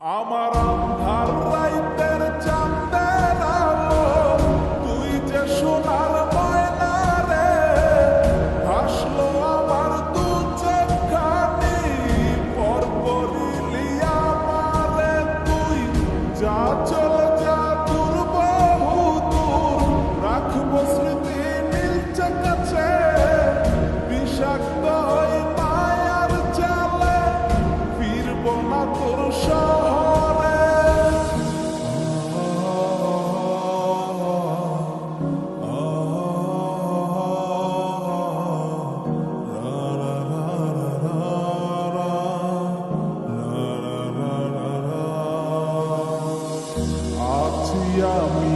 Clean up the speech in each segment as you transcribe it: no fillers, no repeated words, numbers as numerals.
আমার আন্ধার রাইতের চাঁদের আলো, তুই যে সোনার ময়না রে, হাসলো আমার দু চোখখানি, পর করিলি আমারে তুই। যা চলে যা দূর বহু দূর, রাখবো স্মৃতি নীলচে কাছে, বিষাক্ত ওই মায়ার জালে ফিরবো না তোর শহরে। আছি আমি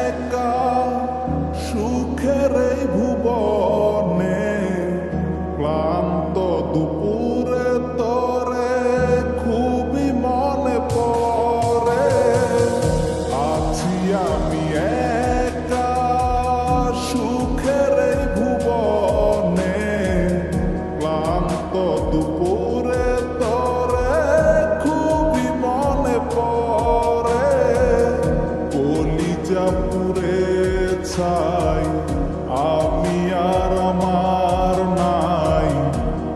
একা সুখের এই ভুবনে, ক্লান্ত দুপুরে তোরে খুবই মনে পড়ে। আছি আমি একা সুখের এই ভুবনে, ক্লান্ত দুপুরে তোরে খুবই মনে পড়ে। কলিজা পুড়ে ছাই, আমি আর আমার নাই,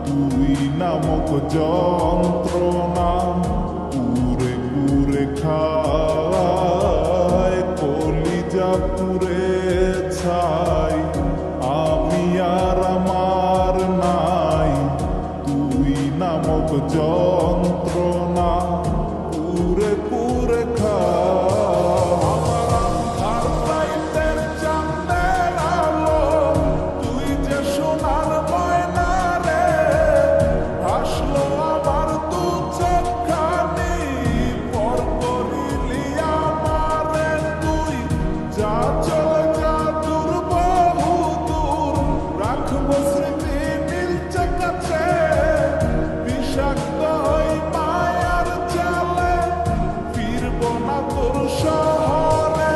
তুই নামক যন্ত্রণা পুরে পুরে খায়। কলিজা পুড়ে ছাই, আমি আর আমার নাই, তুই নামক যন্ত্রণা পুরে পুরে খায়। বিষাক্ত ওই মায়ার জালে ফিরবো না তোর শহরে।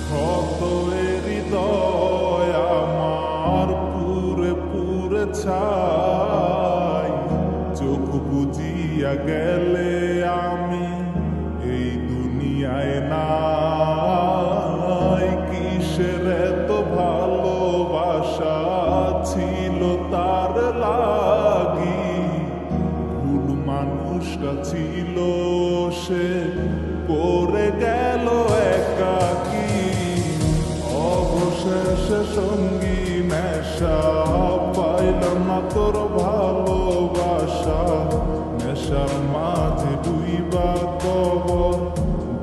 ক্ষত এ হৃদয় আমার পুরে পুরে ছাই, চোখ বুজিয়া গেলে আমি এই দুনিয়ায় নাই। কিসের এত ভালোবাসা ছিল তার লাগি, ভুল মানুষটা ছিল সে, পড়ে গেল একাকী। অবশেষে সঙ্গী নেশা, পাইলাম না তোর ভালোবাসা, নেশার মাঝে ডুইবা কবর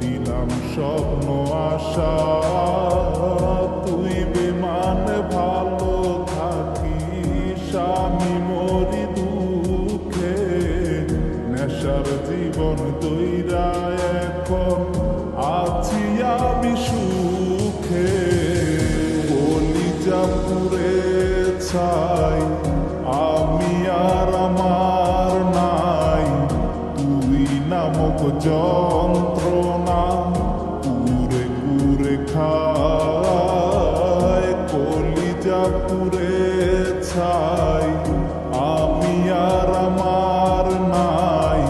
দিলাম স্বপ্ন আশা। তুই বিমানে ভালো থাকিস, আমি মরি দুঃখে, নেশার জীবন দইরা এখন আছি আমি সুখে। কলিজা পুড়ে ছাই, আমি আর আমার নাই, তুই নামক যন্ত্রণা পুরে পুরে খায়। কলিজা পুড়ে ছাই, আমি আর আমার নাই,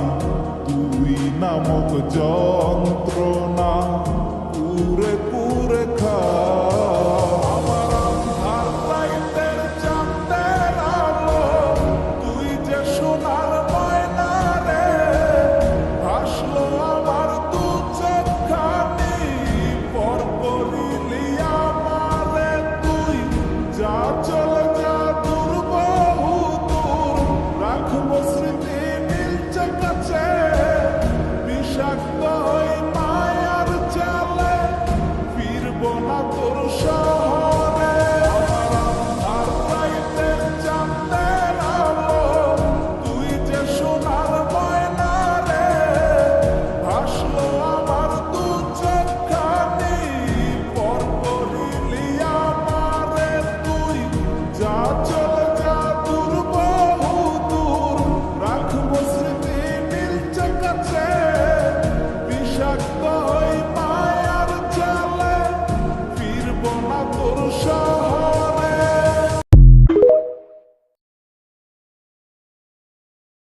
তুই নামক যন্ত্রণা পুরে পুরে খায়। আমার আন্ধার রাইতের চাঁদের আলো, তুই যে সোনার ময়না রে, হাসলো আমার দু চোখখানি, পর করিলি আমারে তুই। যা চলে যা দূর বহু দূর, রাখবো স্মৃতি নীলচে কাছে, বিষাক্ত ভরসা